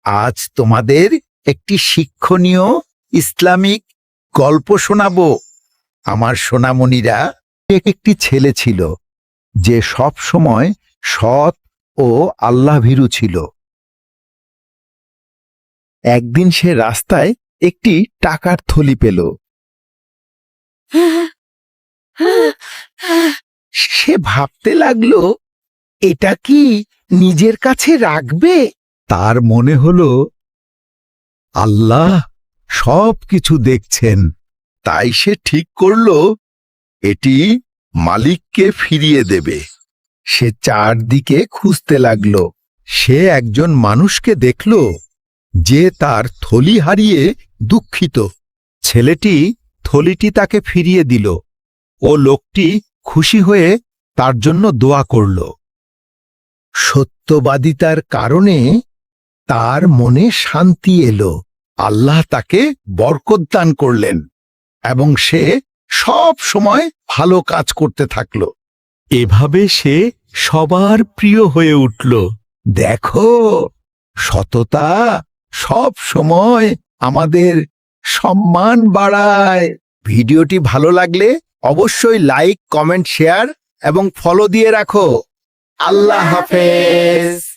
আজ তোমাদের একটি শিক্ষণীয় ইসলামিক গল্প শোনাবো। আমার সোনামণিরা, একটি ছেলে ছিল যে সব সময় সৎ ও আল্লাহভীরু ছিল। একদিন সে রাস্তায় একটি টাকার থলি পেল। সে ভাবতে লাগলো, এটা কি নিজের কাছে রাখবে? তার মনে হলো আল্লাহ সব কিছু দেখছেন। তাই সে ঠিক করল এটি মালিককে ফিরিয়ে দেবে। সে চারদিকে খুঁজতে লাগল। সে একজন মানুষকে দেখল যে তার থলি হারিয়ে দুঃখিত। ছেলেটি থলিটি তাকে ফিরিয়ে দিল ও লোকটি খুশি হয়ে তার জন্য দোয়া করল। সত্যবাদিতার কারণে তার মনে শান্তি এলো। আল্লাহ তাকে বরকত দান করলেন এবং সে সব সময় ভালো কাজ করতে থাকল। এভাবে সে সবার প্রিয় হয়ে উঠল। দেখো, সততা সব সময় আমাদের সম্মান বাড়ায়। ভিডিওটি ভালো লাগলে অবশ্যই লাইক, কমেন্ট, শেয়ার এবং ফলো দিয়ে রাখো। আল্লাহ হাফেজ।